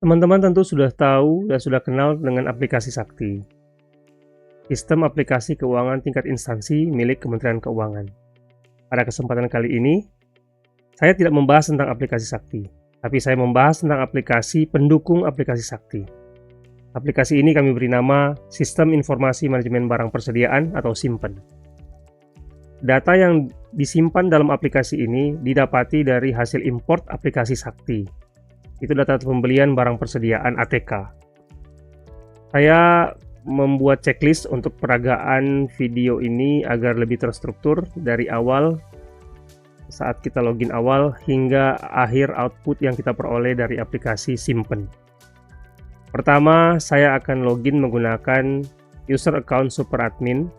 Teman-teman tentu sudah tahu dan sudah kenal dengan aplikasi Sakti, sistem aplikasi keuangan tingkat instansi milik Kementerian Keuangan. Pada kesempatan kali ini, saya tidak membahas tentang aplikasi Sakti, tapi saya membahas tentang aplikasi pendukung aplikasi Sakti. Aplikasi ini kami beri nama Sistem Informasi Manajemen Barang Persediaan atau SIMPEN. Data yang disimpan dalam aplikasi ini didapati dari hasil import aplikasi Sakti. Itu data pembelian barang persediaan ATK. Saya membuat checklist untuk peragaan video ini agar lebih terstruktur dari awal saat kita login awal hingga akhir output yang kita peroleh dari aplikasi SIMPEN. Pertama, saya akan login menggunakan user account super admin.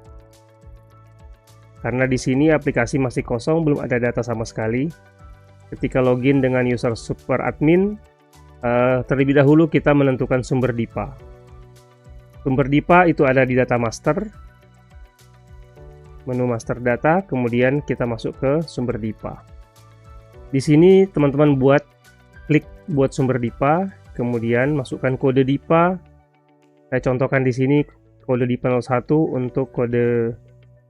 Karena di sini aplikasi masih kosong, belum ada data sama sekali. Ketika login dengan user super admin, terlebih dahulu kita menentukan sumber DIPA. Sumber DIPA itu ada di data master, menu master data, kemudian kita masuk ke sumber DIPA. Di sini teman-teman klik buat sumber DIPA, kemudian masukkan kode DIPA. Saya contohkan di sini kode DIPA 01 untuk kode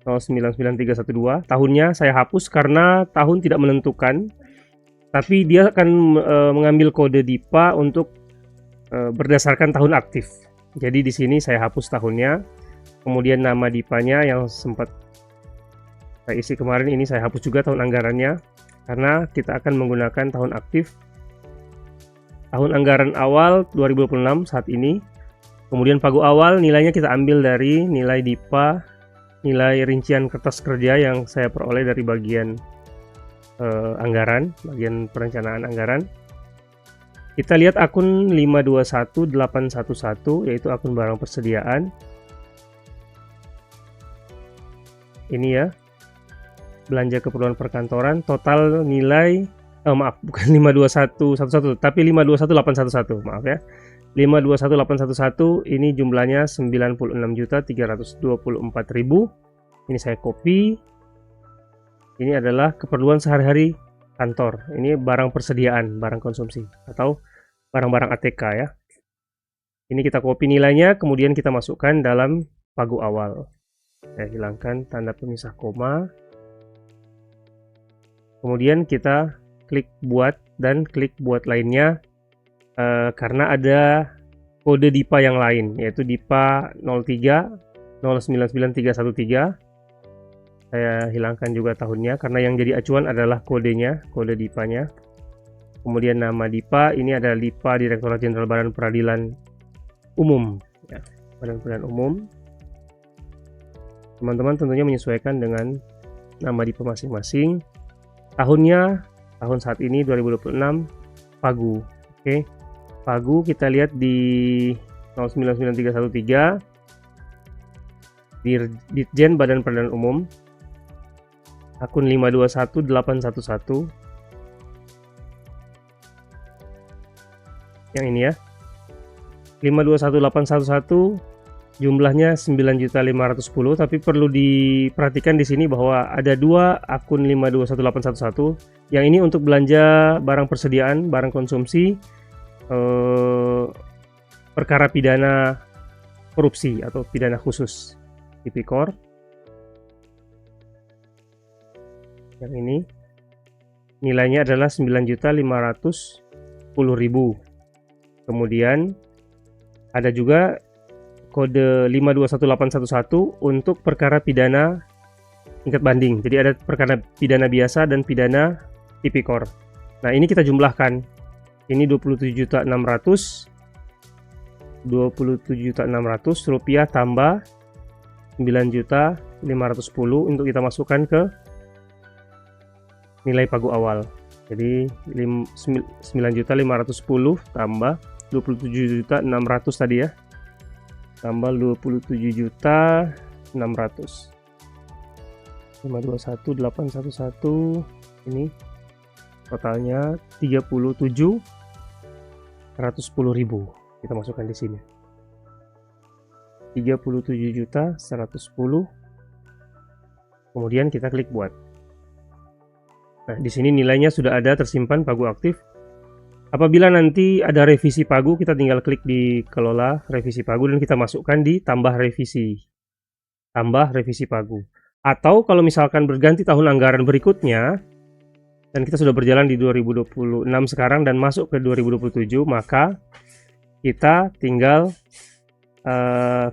0993112. Tahunnya saya hapus karena tahun tidak menentukan, tapi dia akan mengambil kode DIPA untuk berdasarkan tahun aktif. Jadi di sini saya hapus tahunnya, kemudian nama DIPA-nya yang sempat saya isi kemarin ini saya hapus juga tahun anggarannya, karena kita akan menggunakan tahun aktif. Tahun anggaran awal 2026 saat ini. Kemudian pagu awal nilainya kita ambil dari nilai DIPA, nilai rincian kertas kerja yang saya peroleh dari bagian anggaran, bagian perencanaan anggaran. Kita lihat akun 521811 yaitu akun barang persediaan. Ini ya, belanja keperluan perkantoran, total nilai bukan 521111 tapi 521811, maaf ya. 521811 ini jumlahnya 96.324.000. Ini saya copy. Ini adalah keperluan sehari-hari kantor. Ini barang persediaan, barang konsumsi atau barang-barang ATK ya. Ini kita copy nilainya, kemudian kita masukkan dalam pagu awal. Saya hilangkan tanda pemisah koma. Kemudian kita klik buat dan klik buat lainnya. Karena ada kode DIPA yang lain, yaitu DIPA 03 099313. Saya hilangkan juga tahunnya karena yang jadi acuan adalah kodenya, kode DIPA-nya. Kemudian nama DIPA ini adalah DIPA Direktorat Jenderal Badan Peradilan Umum ya, Badan Peradilan Umum. Teman-teman tentunya menyesuaikan dengan nama DIPA masing-masing. Tahunnya tahun saat ini 2026 pagu. Oke. Pagu kita lihat di 099313 Ditjen Badan Peradilan Umum, akun 521811 yang ini ya, 521811 jumlahnya 9.510, tapi perlu diperhatikan di sini bahwa ada dua akun 521811 yang ini untuk belanja barang persediaan, barang konsumsi, perkara pidana korupsi atau pidana khusus tipikor. Yang ini nilainya adalah 9.510.000. Kemudian ada juga kode 521811 untuk perkara pidana tingkat banding. Jadi ada perkara pidana biasa dan pidana tipikor. Nah, ini kita jumlahkan. Ini 27.600 rupiah tambah 9.510 untuk kita masukkan ke nilai pagu awal. Jadi 9.510 tambah 27.600 tadi ya, tambah 27.600, 521811 ini totalnya 37.110.000. Kita masukkan di sini 37.110. Kemudian kita klik buat. Nah, di sini nilainya sudah ada tersimpan pagu aktif Apabila nanti ada revisi pagu, kita tinggal klik di kelola revisi pagu dan kita masukkan di tambah revisi pagu. Atau kalau misalkan berganti tahun anggaran berikutnya dan kita sudah berjalan di 2026 sekarang dan masuk ke 2027, maka kita tinggal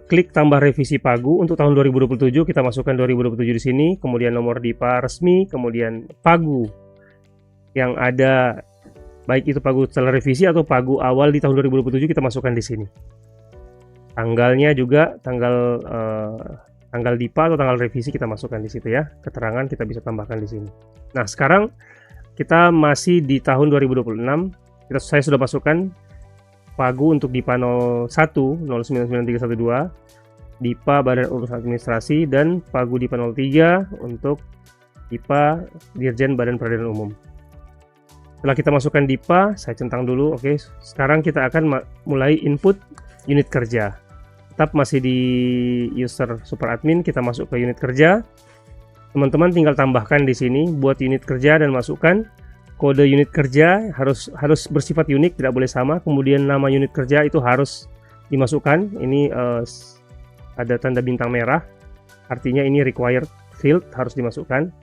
klik tambah revisi pagu untuk tahun 2027. Kita masukkan 2027 di sini, kemudian nomor DIPA resmi, kemudian pagu yang ada, baik itu pagu setelah revisi atau pagu awal di tahun 2027, kita masukkan di sini. Tanggalnya juga tanggal DIPA atau tanggal revisi kita masukkan di situ ya. Keterangan kita bisa tambahkan di sini. Nah, sekarang kita masih di tahun 2026. Saya sudah masukkan pagu untuk DIPA 01 099312, DIPA Badan Urusan Administrasi, dan pagu DIPA 03 untuk DIPA Dirjen Badan Peradilan Umum. Setelah kita masukkan DIPA, saya centang dulu. Oke, sekarang kita akan mulai input unit kerja. Tetap masih di user super admin, kita masuk ke unit kerja. Teman-teman tinggal tambahkan di sini buat unit kerja dan masukkan kode unit kerja, harus bersifat unik, tidak boleh sama. Kemudian nama unit kerja itu harus dimasukkan. Ini ada tanda bintang merah, artinya ini required field, harus dimasukkan.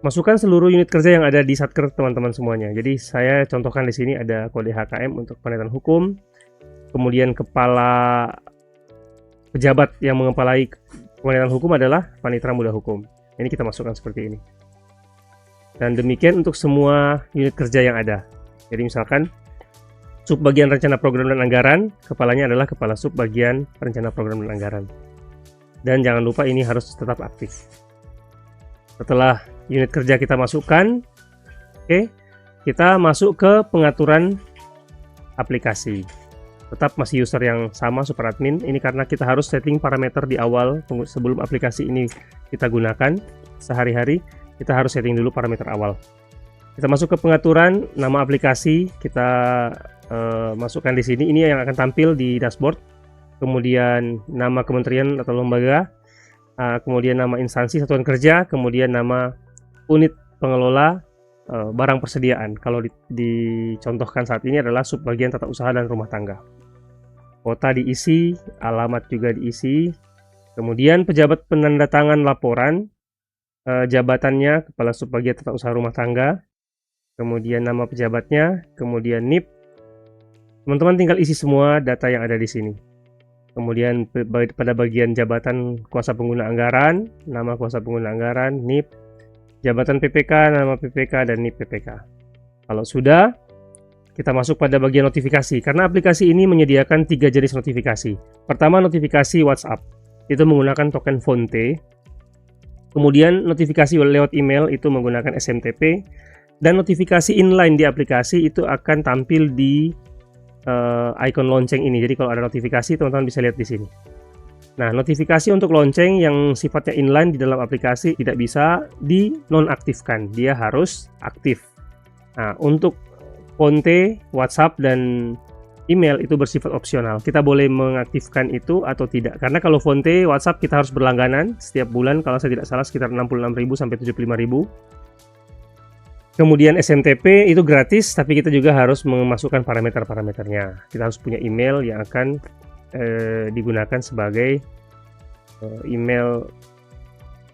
Masukkan seluruh unit kerja yang ada di Satker teman-teman semuanya. Jadi saya contohkan di sini ada kode HKM untuk penelitian hukum, kemudian kepala pejabat yang mengepalai penelitian hukum adalah Panitra Muda Hukum. Ini kita masukkan seperti ini. Dan demikian untuk semua unit kerja yang ada. Jadi misalkan subbagian rencana program dan anggaran, kepalanya adalah kepala subbagian rencana program dan anggaran. Dan jangan lupa ini harus tetap aktif. Setelah unit kerja kita masukkan, oke, kita masuk ke pengaturan aplikasi. Tetap masih user yang sama, super admin. Ini karena kita harus setting parameter di awal sebelum aplikasi ini kita gunakan sehari-hari. Kita harus setting dulu parameter awal. Kita masuk ke pengaturan nama aplikasi, kita masukkan di sini. Ini yang akan tampil di dashboard. Kemudian nama kementerian atau lembaga, kemudian nama instansi satuan kerja, kemudian nama unit pengelola barang persediaan. Kalau dicontohkan saat ini adalah subbagian tata usaha dan rumah tangga. Kota diisi, alamat juga diisi. Kemudian pejabat penandatangan laporan, jabatannya kepala subbagian tata usaha rumah tangga, kemudian nama pejabatnya, kemudian NIP. Teman-teman tinggal isi semua data yang ada di sini. Kemudian pada bagian jabatan kuasa pengguna anggaran, nama kuasa pengguna anggaran, NIP, jabatan PPK, nama PPK, dan NIP PPK. Kalau sudah, kita masuk pada bagian notifikasi. Karena aplikasi ini menyediakan 3 jenis notifikasi. Pertama, notifikasi WhatsApp. Itu menggunakan token Fonte. Kemudian notifikasi lewat email itu menggunakan SMTP, dan notifikasi inline di aplikasi itu akan tampil di icon lonceng ini. Jadi kalau ada notifikasi, teman-teman bisa lihat di sini. Nah, notifikasi untuk lonceng yang sifatnya inline di dalam aplikasi tidak bisa dinonaktifkan, dia harus aktif. Nah, untuk Fonte, WhatsApp, dan email itu bersifat opsional. Kita boleh mengaktifkan itu atau tidak. Karena kalau Fonte, WhatsApp kita harus berlangganan setiap bulan, kalau saya tidak salah sekitar 66.000 sampai 75.000. Kemudian SMTP itu gratis, tapi kita juga harus memasukkan parameter-parameternya. Kita harus punya email yang akan digunakan sebagai email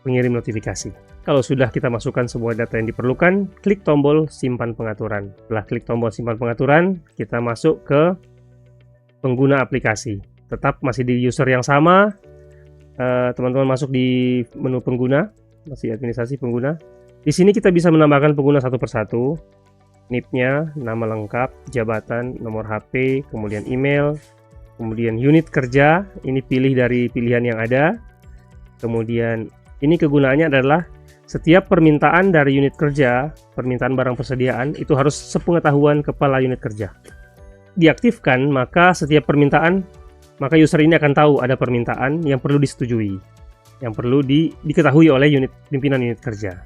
pengirim notifikasi. Kalau sudah kita masukkan semua data yang diperlukan, klik tombol simpan pengaturan. Setelah klik tombol simpan pengaturan, kita masuk ke pengguna aplikasi. Tetap masih di user yang sama. Teman-teman masuk di menu pengguna, masih administrasi pengguna. Di sini kita bisa menambahkan pengguna satu persatu. NIP-nya, nama lengkap, jabatan, nomor HP, kemudian email, kemudian unit kerja. Ini pilih dari pilihan yang ada. Kemudian ini kegunaannya adalah setiap permintaan dari unit kerja, permintaan barang persediaan, itu harus sepengetahuan kepala unit kerja. Diaktifkan, maka setiap permintaan, maka user ini akan tahu ada permintaan yang perlu disetujui, yang perlu diketahui oleh pimpinan unit kerja.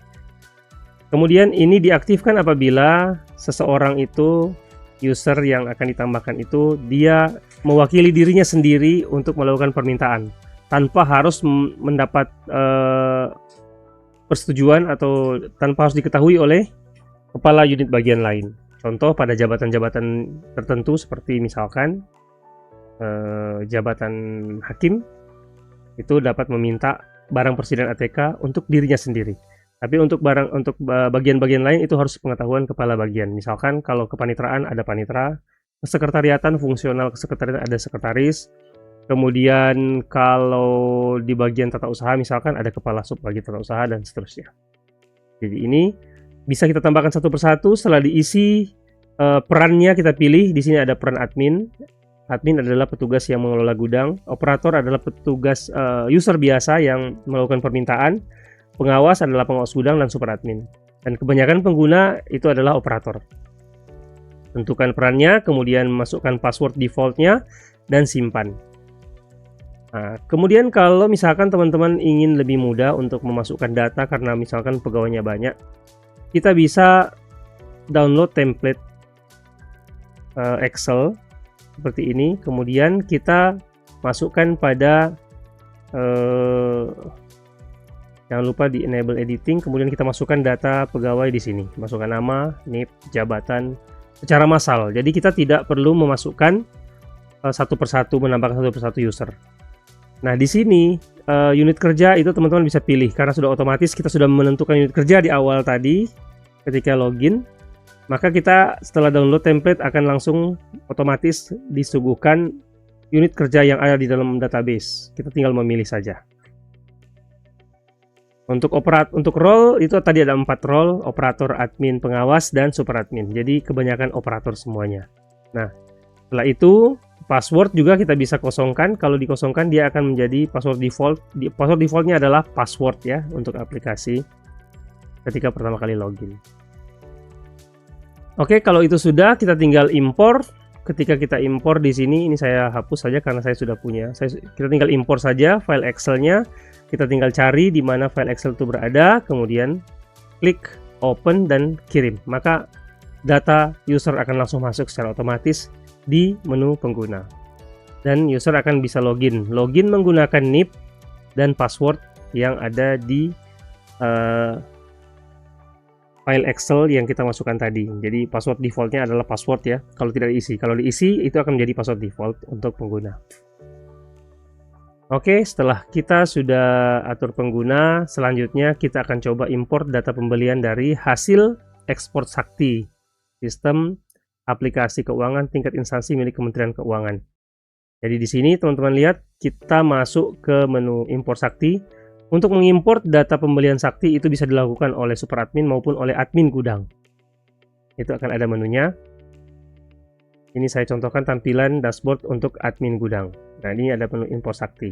Kemudian ini diaktifkan apabila seseorang itu, user yang akan ditambahkan itu, dia mewakili dirinya sendiri untuk melakukan permintaan, tanpa harus mendapat persetujuan atau tanpa harus diketahui oleh kepala unit bagian lain. Contoh pada jabatan-jabatan tertentu seperti misalkan jabatan hakim itu dapat meminta barang persidangan ATK untuk dirinya sendiri. Tapi untuk bagian-bagian lain itu harus pengetahuan kepala bagian. Misalkan kalau kepaniteraan ada panitera, kesekretariatan fungsional kesekretariatan ada sekretaris. Kemudian kalau di bagian tata usaha misalkan ada kepala sub bagian tata usaha dan seterusnya. Jadi ini bisa kita tambahkan satu persatu. Setelah diisi perannya kita pilih. Di sini ada peran admin. Admin adalah petugas yang mengelola gudang. Operator adalah petugas user biasa yang melakukan permintaan. Pengawas adalah pengawas gudang dan super admin. Dan kebanyakan pengguna itu adalah operator. Tentukan perannya, kemudian masukkan password defaultnya, dan simpan. Nah, kemudian kalau misalkan teman-teman ingin lebih mudah untuk memasukkan data karena misalkan pegawainya banyak, kita bisa download template Excel seperti ini, kemudian kita masukkan pada jangan lupa di enable editing, kemudian kita masukkan data pegawai di sini, masukkan nama, NIP, jabatan secara massal. Jadi kita tidak perlu memasukkan satu persatu, menambahkan satu persatu user. Nah di sini unit kerja itu teman-teman bisa pilih karena sudah otomatis kita sudah menentukan unit kerja di awal tadi ketika login. Maka kita setelah download template akan langsung otomatis disuguhkan unit kerja yang ada di dalam database. Kita tinggal memilih saja. Untuk role itu tadi ada 4 role, operator, admin, pengawas, dan super admin. Jadi kebanyakan operator semuanya. Nah, setelah itu password juga kita bisa kosongkan. Kalau dikosongkan dia akan menjadi password default. Password defaultnya adalah password ya untuk aplikasi ketika pertama kali login. Oke, kalau itu sudah kita tinggal impor. Ketika kita impor di sini, ini saya hapus saja karena saya sudah punya. Kita tinggal impor saja file Excel-nya. Kita tinggal cari di mana file Excel itu berada, kemudian klik open dan kirim. Maka data user akan langsung masuk secara otomatis di menu pengguna. Dan user akan bisa login. Login menggunakan NIP dan password yang ada di file Excel yang kita masukkan tadi. Jadi password defaultnya adalah password ya, kalau tidak diisi. Kalau diisi itu akan menjadi password default untuk pengguna. Oke, setelah kita sudah atur pengguna, selanjutnya kita akan coba import data pembelian dari hasil ekspor Sakti, sistem aplikasi keuangan tingkat instansi milik Kementerian Keuangan. Jadi di sini teman-teman lihat kita masuk ke menu import Sakti. Untuk mengimport data pembelian Sakti itu bisa dilakukan oleh super admin maupun oleh admin gudang. Itu akan ada menunya. Ini saya contohkan tampilan dashboard untuk admin gudang. Nah, ini ada menu import Sakti.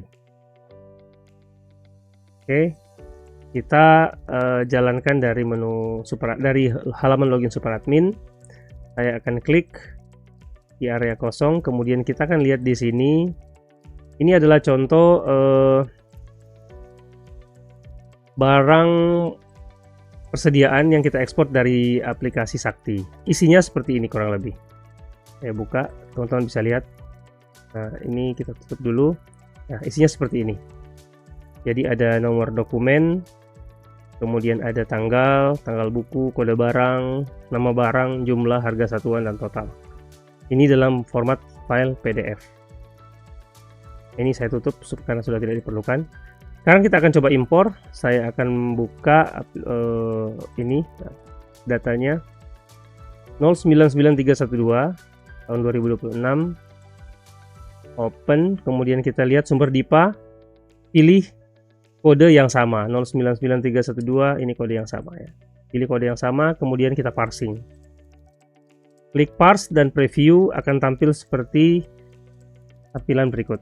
Oke, kita jalankan dari menu dari halaman login super admin. Saya akan klik di area kosong, kemudian kita akan lihat di sini. Ini adalah contoh barang persediaan yang kita ekspor dari aplikasi Sakti. Isinya seperti ini kurang lebih. Saya buka, teman-teman bisa lihat. Nah, ini kita tutup dulu. Nah, isinya seperti ini. Jadi ada nomor dokumen, kemudian ada tanggal buku, kode barang, nama barang, jumlah, harga satuan, dan total. Ini dalam format file PDF. Ini saya tutup karena sudah tidak diperlukan. Sekarang kita akan coba impor. Saya akan buka ini datanya 099312 tahun 2026. Open, kemudian kita lihat sumber DIPA, pilih kode yang sama 099312, ini kode yang sama ya. Pilih kode yang sama, kemudian kita parsing. Klik parse dan preview akan tampil seperti tampilan berikut.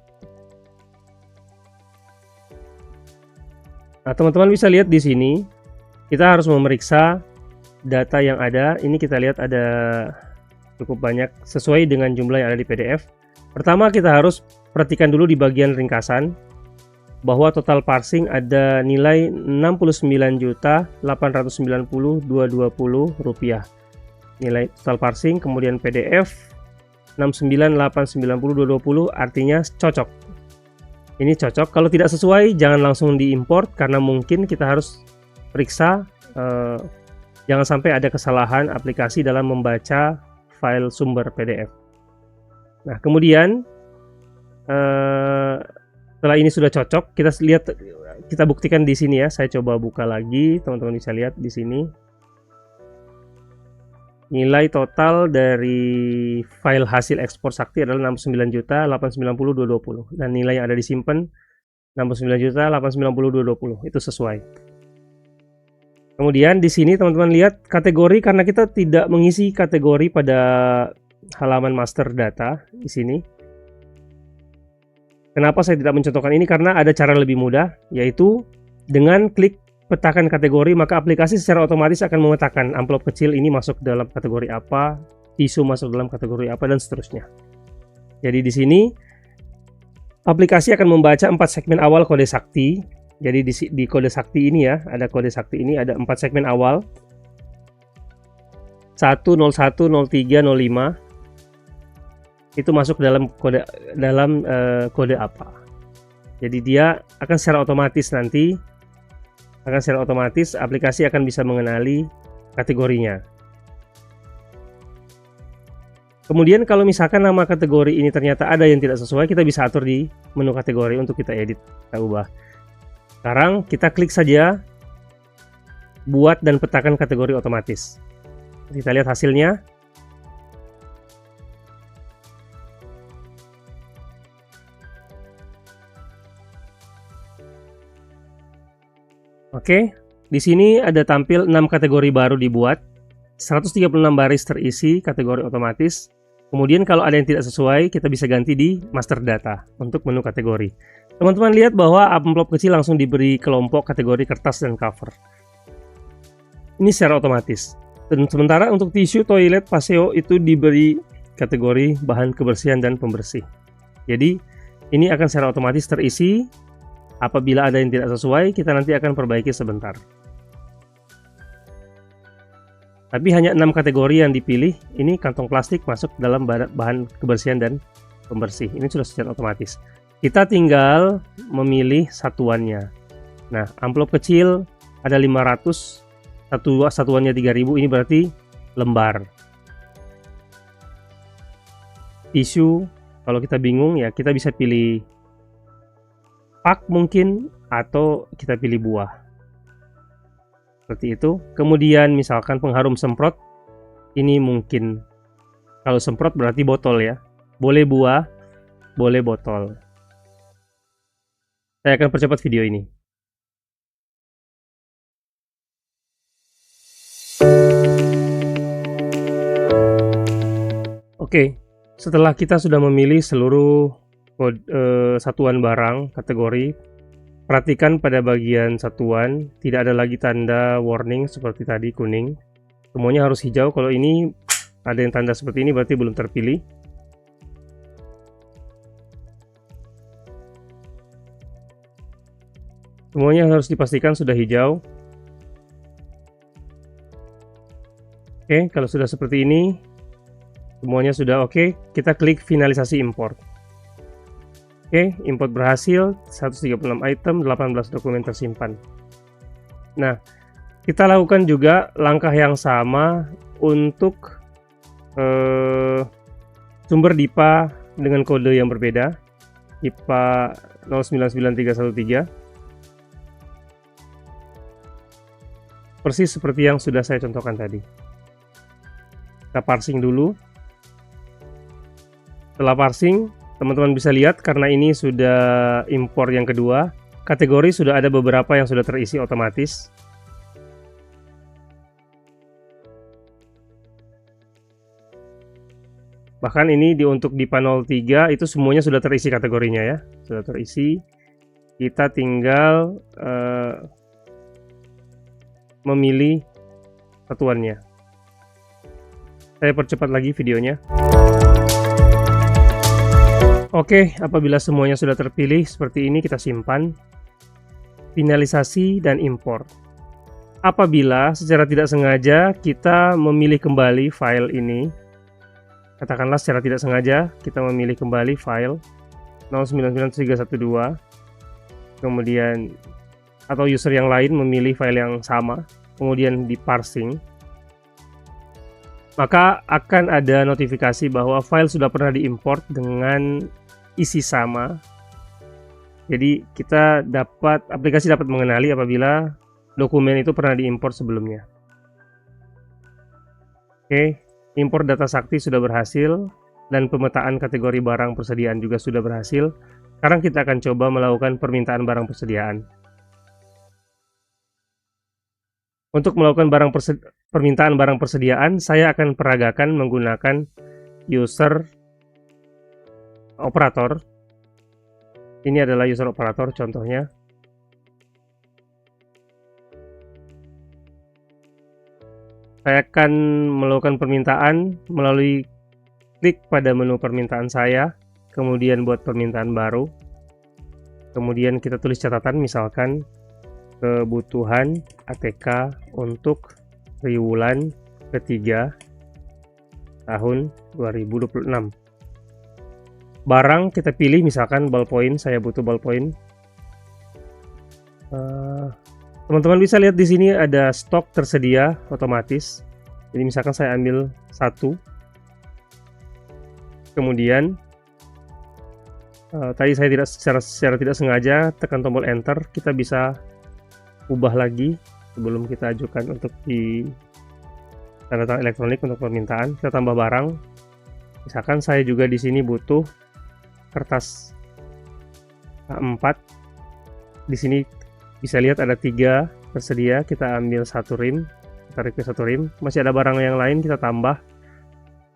Nah, teman-teman bisa lihat di sini, kita harus memeriksa data yang ada. Ini kita lihat ada cukup banyak sesuai dengan jumlah yang ada di PDF. Pertama, kita harus perhatikan dulu di bagian ringkasan bahwa total parsing ada nilai Rp69.890.220. Nilai total parsing, kemudian PDF 69.890.220 artinya cocok. Ini cocok. Kalau tidak sesuai jangan langsung diimport karena mungkin kita harus periksa Jangan sampai ada kesalahan aplikasi dalam membaca file sumber PDF. Nah, kemudian setelah ini sudah cocok, kita buktikan di sini ya. Saya coba buka lagi, teman-teman bisa lihat di sini. Nilai total dari file hasil ekspor sakti adalah 69.890.220 dan nilai yang ada disimpan 69.890.220. Itu sesuai. Kemudian di sini teman-teman lihat kategori, karena kita tidak mengisi kategori pada halaman master data di sini. Kenapa saya tidak mencontohkan ini? Karena ada cara lebih mudah, yaitu dengan klik petakan kategori, maka aplikasi secara otomatis akan memetakan amplop kecil ini masuk dalam kategori apa, tisu masuk dalam kategori apa, dan seterusnya. Jadi di sini aplikasi akan membaca 4 segmen awal kode sakti. Jadi di kode sakti ini ya, ada kode sakti ini ada 4 segmen awal. 1, 01, 03, 05. Itu masuk dalam kode apa. Jadi dia akan secara otomatis aplikasi akan bisa mengenali kategorinya. Kemudian kalau misalkan nama kategori ini ternyata ada yang tidak sesuai, kita bisa atur di menu kategori untuk kita edit, kita ubah. Sekarang kita klik saja buat dan petakan kategori otomatis. Kita lihat hasilnya. Oke, di sini ada tampil 6 kategori baru dibuat, 136 baris terisi kategori otomatis. Kemudian kalau ada yang tidak sesuai, kita bisa ganti di master data untuk menu kategori. Teman-teman lihat bahwa amplop kecil langsung diberi kelompok kategori kertas dan cover. Ini secara otomatis. Dan sementara untuk tisu, toilet, paseo itu diberi kategori bahan kebersihan dan pembersih. Jadi ini akan secara otomatis terisi. Apabila ada yang tidak sesuai, kita nanti akan perbaiki sebentar. Tapi hanya 6 kategori yang dipilih. Ini kantong plastik masuk dalam bahan kebersihan dan pembersih. Ini sudah secara otomatis. Kita tinggal memilih satuannya. Nah, amplop kecil ada 500, satuannya 3000, ini berarti lembar. Tisu, kalau kita bingung ya kita bisa pilih pak mungkin, atau kita pilih buah. Seperti itu. Kemudian misalkan pengharum semprot, ini mungkin kalau semprot berarti botol ya. Boleh buah, boleh botol. Saya akan percepat video ini. Oke, setelah kita sudah memilih seluruh satuan barang kategori, perhatikan pada bagian satuan tidak ada lagi tanda warning seperti tadi kuning. Semuanya harus hijau. Kalau ini ada yang tanda seperti ini berarti belum terpilih. Semuanya harus dipastikan sudah hijau. Oke, kalau sudah seperti ini, semuanya sudah oke, kita klik finalisasi import. Oke, import berhasil, 136 item, 18 dokumen tersimpan. Nah, kita lakukan juga langkah yang sama untuk sumber DIPA dengan kode yang berbeda, DIPA 099313. Persis seperti yang sudah saya contohkan tadi. Kita parsing dulu. Setelah parsing, teman-teman bisa lihat karena ini sudah impor yang kedua, kategori sudah ada beberapa yang sudah terisi otomatis. Bahkan ini untuk DIPA 03 itu semuanya sudah terisi kategorinya ya, sudah terisi. Kita tinggal memilih satuannya. Saya percepat lagi videonya. Oke, apabila semuanya sudah terpilih seperti ini, kita simpan. Finalisasi dan import. Apabila secara tidak sengaja kita memilih kembali file ini, katakanlah secara tidak sengaja kita memilih kembali file 099312, kemudian atau user yang lain memilih file yang sama, kemudian di parsing, maka akan ada notifikasi bahwa file sudah pernah diimport dengan isi sama. Jadi aplikasi dapat mengenali apabila dokumen itu pernah diimport sebelumnya. Oke, import data sakti sudah berhasil dan pemetaan kategori barang persediaan juga sudah berhasil. Sekarang kita akan coba melakukan permintaan barang persediaan. Untuk melakukan permintaan barang persediaan, saya akan peragakan menggunakan user operator. Ini adalah user operator contohnya. Saya akan melakukan permintaan melalui klik pada menu permintaan saya, kemudian buat permintaan baru. Kemudian kita tulis catatan, misalkan kebutuhan ATK untuk triwulan ketiga tahun 2026. Barang kita pilih, misalkan ballpoint, saya butuh ballpoint. Teman-teman bisa lihat di sini ada stok tersedia otomatis. Jadi misalkan saya ambil 1. Kemudian tadi saya secara tidak sengaja tekan tombol enter, kita bisa ubah lagi sebelum kita ajukan untuk di tanda tangan elektronik untuk permintaan. Kita tambah barang. Misalkan saya juga di sini butuh kertas A4. Di sini bisa lihat ada 3 tersedia. Kita ambil 1 rim, kita request 1 rim. Masih ada barang yang lain, kita tambah.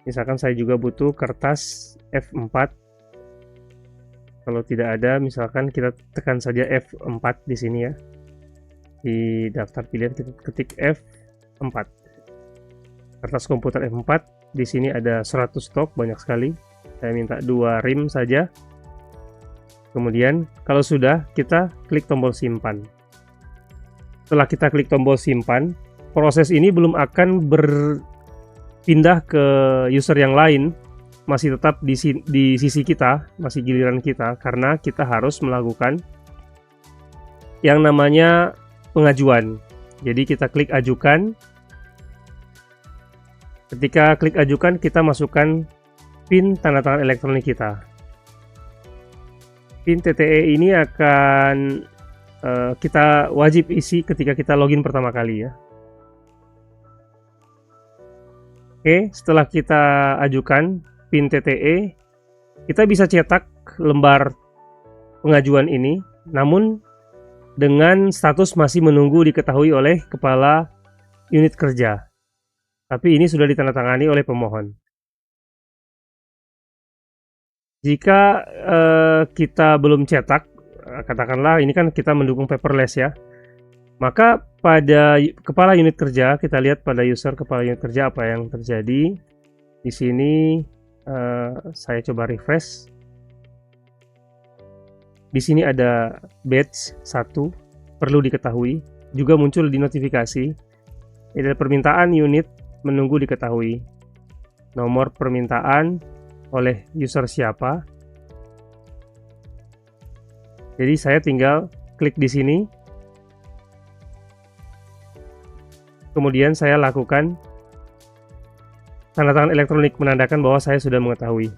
Misalkan saya juga butuh kertas F4. Kalau tidak ada, misalkan kita tekan saja F4 di sini ya. Di daftar pilihan kita ketik F4. Kertas komputer F4. Di sini ada 100 stok, banyak sekali. Saya minta 2 rim saja. Kemudian kalau sudah, kita klik tombol simpan. Setelah kita klik tombol simpan, proses ini belum akan berpindah ke user yang lain, masih tetap di sisi kita, masih giliran kita, karena kita harus melakukan yang namanya pengajuan. Jadi kita klik ajukan. Ketika klik ajukan, kita masukkan PIN tanda tangan elektronik kita. PIN TTE ini akan kita wajib isi ketika kita login pertama kali ya. Oke, setelah kita ajukan PIN TTE, kita bisa cetak lembar pengajuan ini, namun dengan status masih menunggu diketahui oleh kepala unit kerja. Tapi ini sudah ditandatangani oleh pemohon. Jika kita belum cetak, katakanlah ini kan kita mendukung paperless ya, maka pada kepala unit kerja, kita lihat pada user kepala unit kerja apa yang terjadi. Di sini saya coba refresh. Di sini ada batch 1, perlu diketahui, juga muncul di notifikasi. Ini adalah permintaan unit menunggu diketahui. Nomor permintaan oleh user siapa. Jadi saya tinggal klik di sini. Kemudian saya lakukan tanda tangan elektronik menandakan bahwa saya sudah mengetahui.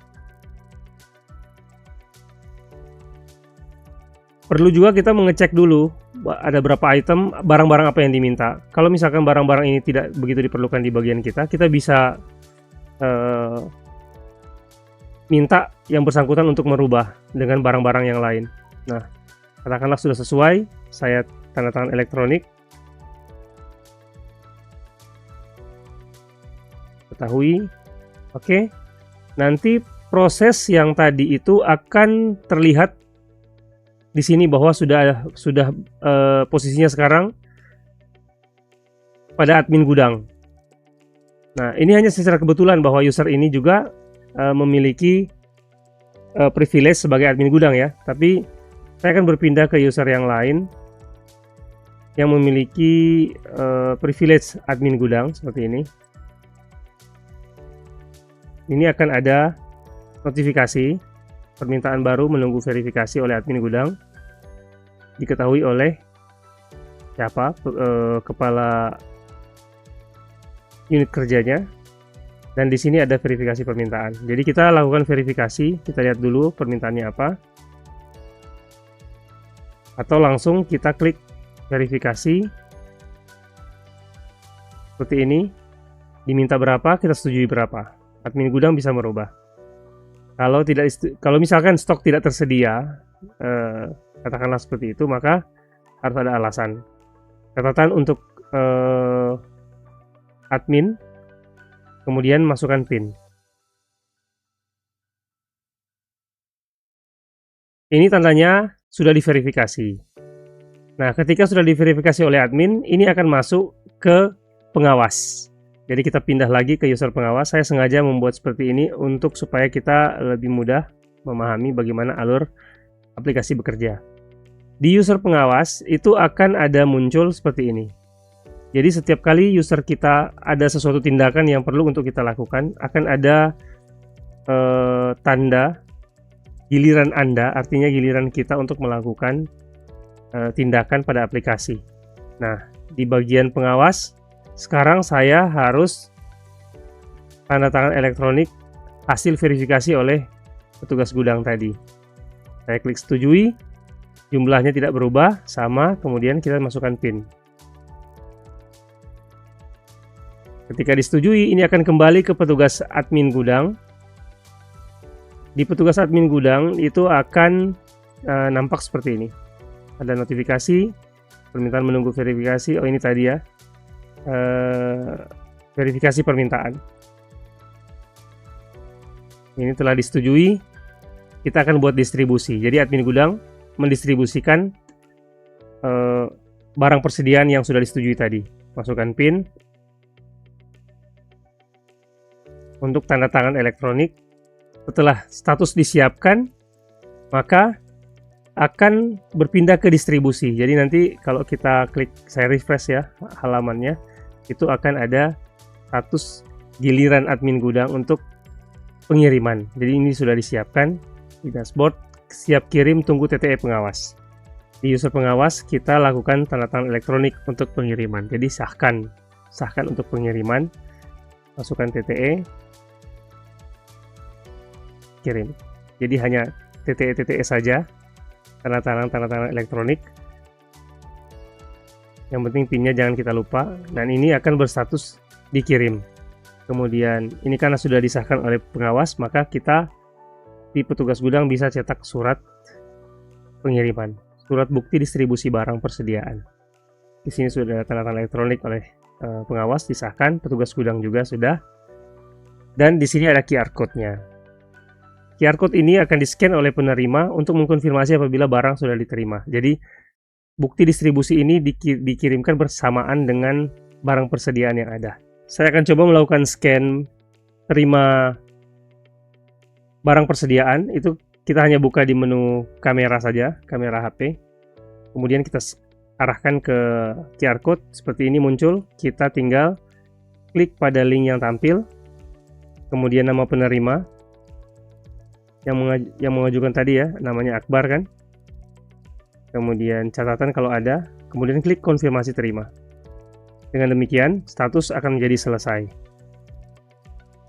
Perlu juga kita mengecek dulu ada berapa item, barang-barang apa yang diminta. Kalau misalkan barang-barang ini tidak begitu diperlukan di bagian kita, kita bisa minta yang bersangkutan untuk merubah dengan barang-barang yang lain. Nah, katakanlah sudah sesuai, saya tanda tangan elektronik. Ketahui. Oke. Nanti proses yang tadi itu akan terlihat di sini bahwa sudah posisinya sekarang pada admin gudang. Nah, ini hanya secara kebetulan bahwa user ini juga memiliki privilege sebagai admin gudang ya. Tapi saya akan berpindah ke user yang lain yang memiliki privilege admin gudang seperti ini. Ini akan ada notifikasi permintaan baru menunggu verifikasi oleh admin gudang, diketahui oleh siapa, kepala unit kerjanya. Dan di sini ada verifikasi permintaan. Jadi kita lakukan verifikasi, kita lihat dulu permintaannya apa. Atau langsung kita klik verifikasi. Seperti ini. Diminta berapa, kita setujui berapa. Admin gudang bisa merubah. Kalau misalkan stok tidak tersedia, katakanlah seperti itu, maka harus ada alasan. Catatan untuk admin, kemudian masukkan PIN. Ini tandanya sudah diverifikasi. Nah, ketika sudah diverifikasi oleh admin, ini akan masuk ke pengawas. Jadi kita pindah lagi ke user pengawas. Saya sengaja membuat seperti ini untuk supaya kita lebih mudah memahami bagaimana alur aplikasi bekerja. Di user pengawas itu akan ada muncul seperti ini. Jadi setiap kali user kita ada sesuatu tindakan yang perlu untuk kita lakukan, akan ada tanda giliran Anda, artinya giliran kita untuk melakukan tindakan pada aplikasi. Nah, di bagian pengawas, sekarang saya harus tanda tangan elektronik hasil verifikasi oleh petugas gudang tadi. Saya klik setujui, jumlahnya tidak berubah, sama, kemudian kita masukkan PIN. Ketika disetujui, ini akan kembali ke petugas admin gudang. Di petugas admin gudang itu akan nampak seperti ini. Ada notifikasi, permintaan menunggu verifikasi. Oh, ini tadi ya. Verifikasi permintaan. Ini telah disetujui. Kita akan buat distribusi. Jadi admin gudang mendistribusikan barang persediaan yang sudah disetujui tadi. Masukkan PIN untuk tanda tangan elektronik. Setelah status disiapkan, maka akan berpindah ke distribusi. Jadi nanti kalau kita klik, saya refresh ya halamannya, itu akan ada status giliran admin gudang untuk pengiriman. Jadi ini sudah disiapkan di dashboard, siap kirim, tunggu TTE pengawas. Di user pengawas kita lakukan tanda tangan elektronik untuk pengiriman. Jadi sahkan untuk pengiriman, masukkan TTE, kirim. Jadi hanya TTE saja, tanda tangan elektronik. Yang penting PIN-nya jangan kita lupa, dan ini akan berstatus dikirim. Kemudian ini karena sudah disahkan oleh pengawas, maka kita di petugas gudang bisa cetak surat pengiriman, surat bukti distribusi barang persediaan. Di sini sudah tanda tangan elektronik oleh pengawas, disahkan, petugas gudang juga sudah. Dan di sini ada QR code-nya. QR code ini akan di-scan oleh penerima untuk mengkonfirmasi apabila barang sudah diterima. Jadi bukti distribusi ini dikirimkan bersamaan dengan barang persediaan yang ada. Saya akan coba melakukan scan terima barang persediaan. Itu kita hanya buka di menu kamera saja, kamera HP. Kemudian kita arahkan ke QR code, seperti ini muncul. Kita tinggal klik pada link yang tampil, kemudian nama penerima yang mengajukan tadi ya, namanya Akbar kan. Kemudian catatan kalau ada, kemudian klik konfirmasi terima. Dengan demikian, status akan menjadi selesai.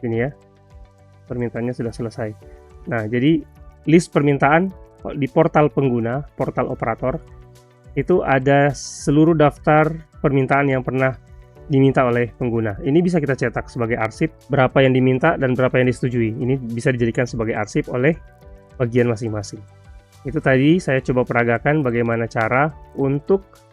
Ini ya, permintaannya sudah selesai. Nah, jadi list permintaan di portal pengguna, portal operator, itu ada seluruh daftar permintaan yang pernah diminta oleh pengguna. Ini bisa kita cetak sebagai arsip, berapa yang diminta dan berapa yang disetujui. Ini bisa dijadikan sebagai arsip oleh bagian masing-masing. Itu tadi saya coba peragakan bagaimana cara untuk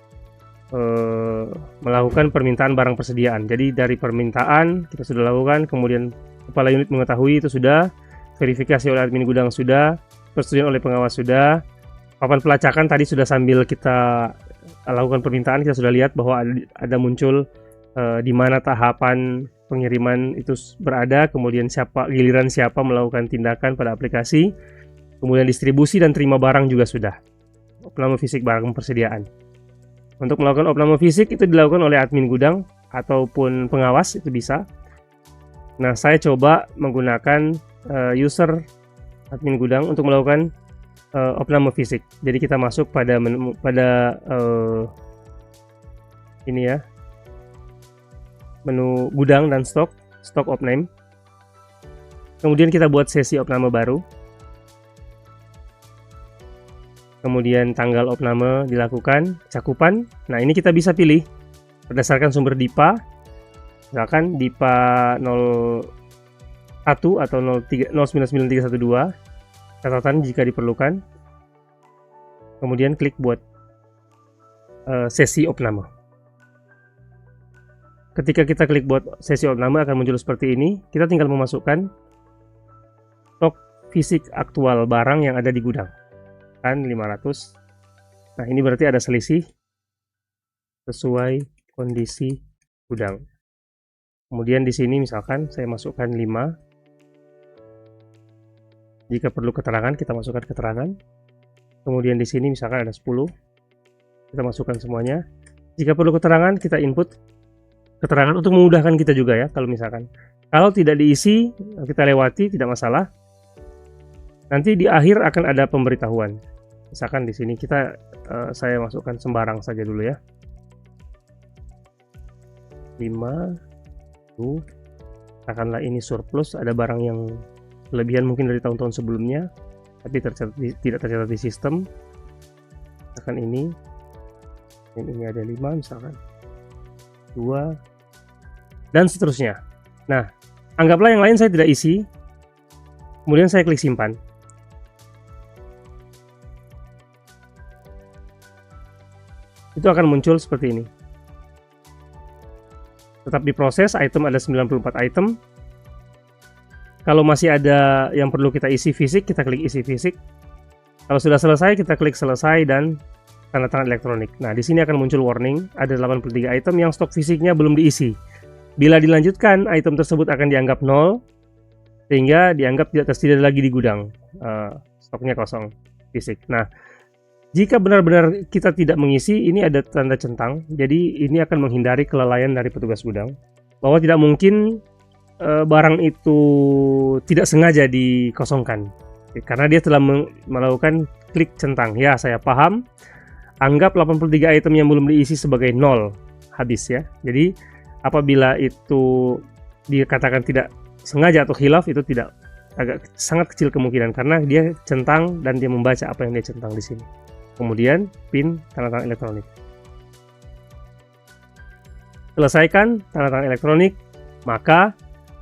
melakukan permintaan barang persediaan. Jadi dari permintaan kita sudah lakukan, kemudian kepala unit mengetahui itu sudah, verifikasi oleh admin gudang sudah, persetujuan oleh pengawas sudah, papan pelacakan tadi sudah sambil kita lakukan permintaan, kita sudah lihat bahwa ada muncul di mana tahapan pengiriman itu berada, kemudian giliran siapa melakukan tindakan pada aplikasi. Kemudian distribusi dan terima barang juga sudah. Opname fisik barang persediaan. Untuk melakukan opname fisik itu dilakukan oleh admin gudang ataupun pengawas, itu bisa. Nah, saya coba menggunakan user admin gudang untuk melakukan opname fisik. Jadi kita masuk pada ini ya, menu gudang dan stok opname. Kemudian kita buat sesi opname baru. Kemudian tanggal opname dilakukan, cakupan. Nah, ini kita bisa pilih berdasarkan sumber DIPA. Misalkan DIPA 01 atau 099312. Catatan jika diperlukan. Kemudian klik buat sesi opname. Ketika kita klik buat sesi opname akan muncul seperti ini. Kita tinggal memasukkan stok fisik aktual barang yang ada di gudang. Kan 500. Nah, ini berarti ada selisih sesuai kondisi gudang. Kemudian di sini misalkan saya masukkan 5. Jika perlu keterangan, kita masukkan keterangan. Kemudian di sini misalkan ada 10. Kita masukkan semuanya. Jika perlu keterangan, kita input keterangan untuk memudahkan kita juga ya. Kalau misalkan kalau tidak diisi, kita lewati, tidak masalah. Nanti di akhir akan ada pemberitahuan. Misalkan di sini saya masukkan sembarang saja dulu ya. 5. Katakanlah ini surplus, ada barang yang kelebihan mungkin dari tahun-tahun sebelumnya, tapi tidak tercatat di sistem. Misalkan ini ada 5 misalkan, 2, dan seterusnya. Nah, anggaplah yang lain saya tidak isi, kemudian saya klik simpan. Itu akan muncul seperti ini. Tetap diproses, item ada 94 item. Kalau masih ada yang perlu kita isi fisik, kita klik isi fisik. Kalau sudah selesai, kita klik selesai dan tanda tangan elektronik. Nah, di sini akan muncul warning, ada 83 item yang stok fisiknya belum diisi. Bila dilanjutkan, item tersebut akan dianggap 0, sehingga dianggap tidak tersedia lagi di gudang. Stoknya kosong fisik. Nah, jika benar-benar kita tidak mengisi, ini ada tanda centang. Jadi, ini akan menghindari kelalaian dari petugas gudang. Bahwa tidak mungkin barang itu tidak sengaja dikosongkan karena dia telah melakukan klik centang. Ya, saya paham. Anggap 83 item yang belum diisi sebagai 0, habis ya. Jadi apabila itu dikatakan tidak sengaja atau khilaf, itu sangat kecil kemungkinan karena dia centang dan dia membaca apa yang dia centang di sini. Kemudian pin tanda tangan elektronik. Selesaikan tanda tangan elektronik, maka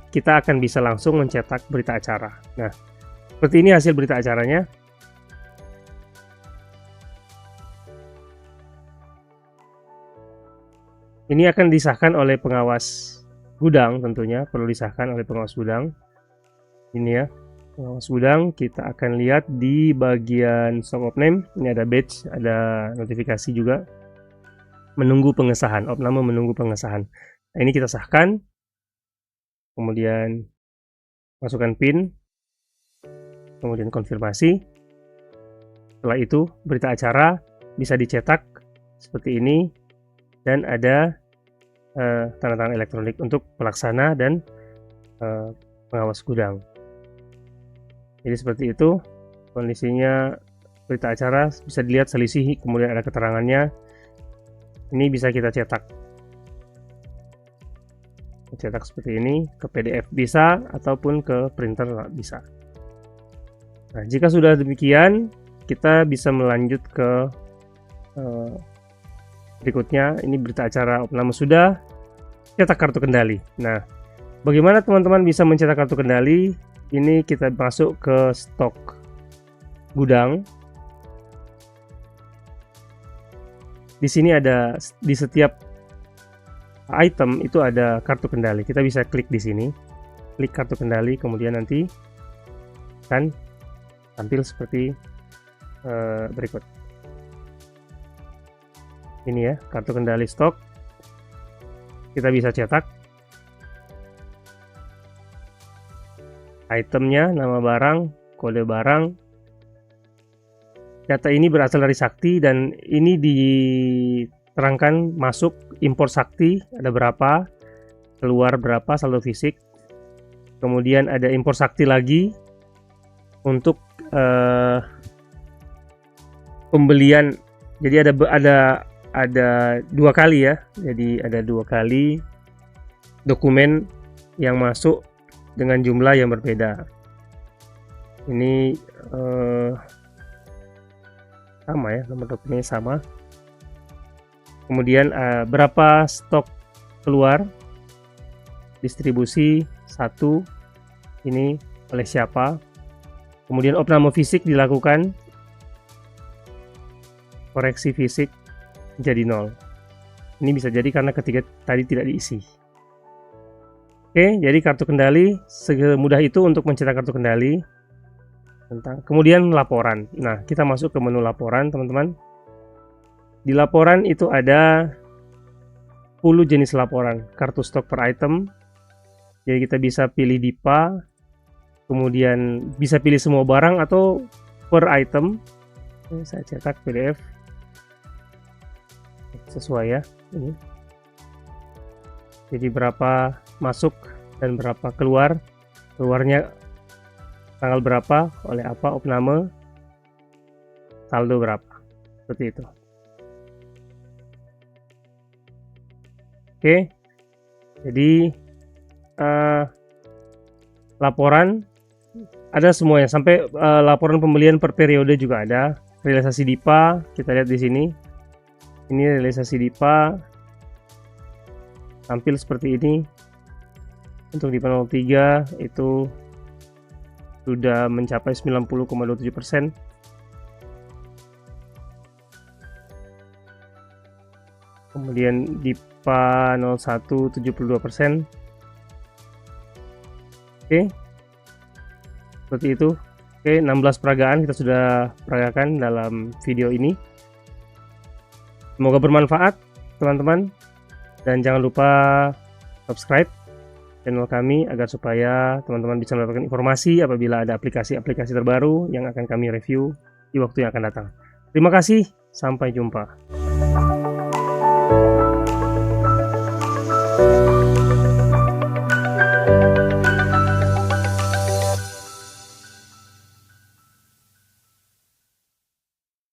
kita akan bisa langsung mencetak berita acara. Nah, seperti ini hasil berita acaranya. Ini akan disahkan oleh pengawas gudang tentunya, perlu disahkan oleh pengawas gudang. Ini ya, pengawas gudang. Kita akan lihat di bagian stock opname. Ini ada badge, ada notifikasi juga. Menunggu pengesahan, opname menunggu pengesahan. Nah, ini kita sahkan. Kemudian masukkan PIN, kemudian konfirmasi. Setelah itu berita acara bisa dicetak seperti ini dan ada tanda tangan elektronik untuk pelaksana dan pengawas gudang. Jadi seperti itu kondisinya berita acara, bisa dilihat selisih, kemudian ada keterangannya. Ini bisa kita cetak seperti ini, ke PDF bisa ataupun ke printer bisa. Nah, jika sudah demikian, kita bisa melanjut ke berikutnya. Ini berita acara opname sudah, cetak kartu kendali. Nah, bagaimana teman-teman bisa mencetak kartu kendali? Ini kita masuk ke stok gudang. Di sini ada, di setiap item itu ada kartu kendali. Kita bisa klik di sini, klik kartu kendali, kemudian nanti akan tampil seperti berikut. Ini ya, kartu kendali stok. Kita bisa cetak itemnya, nama barang, kode barang. Data ini berasal dari Sakti dan ini diterangkan masuk impor Sakti ada berapa, keluar berapa saldo fisik. Kemudian ada impor Sakti lagi untuk pembelian. Jadi ada dua kali ya. Jadi ada dua kali dokumen yang masuk dengan jumlah yang berbeda. Ini sama ya, nomor dokumennya sama. Kemudian berapa stok keluar, distribusi 1, ini oleh siapa. Kemudian opname fisik dilakukan, koreksi fisik jadi 0. Ini bisa jadi karena ketiga tadi tidak diisi. Oke, jadi kartu kendali semudah itu untuk mencetak kartu kendali. Kemudian laporan. Nah, kita masuk ke menu laporan, teman-teman. Di laporan itu ada 10 jenis laporan, kartu stok per item. Jadi kita bisa pilih DIPA, kemudian bisa pilih semua barang atau per item. Ini saya cetak PDF sesuai ya. Ini. Jadi berapa masuk dan berapa keluar. Keluarnya tanggal berapa, oleh apa, opname, saldo berapa, seperti itu. Oke, jadi laporan ada semuanya, sampai laporan pembelian per periode juga ada. Realisasi DIPA kita lihat di sini. Ini realisasi DIPA tampil seperti ini. Untuk DIPA 03 itu sudah mencapai 90,27%. Kemudian DIPA 01 72%. Oke. Seperti itu. Oke, 16 peragaan kita sudah peragakan dalam video ini. Semoga bermanfaat, teman-teman. Dan jangan lupa subscribe channel kami agar supaya teman-teman bisa mendapatkan informasi apabila ada aplikasi-aplikasi terbaru yang akan kami review di waktu yang akan datang. Terima kasih, sampai jumpa.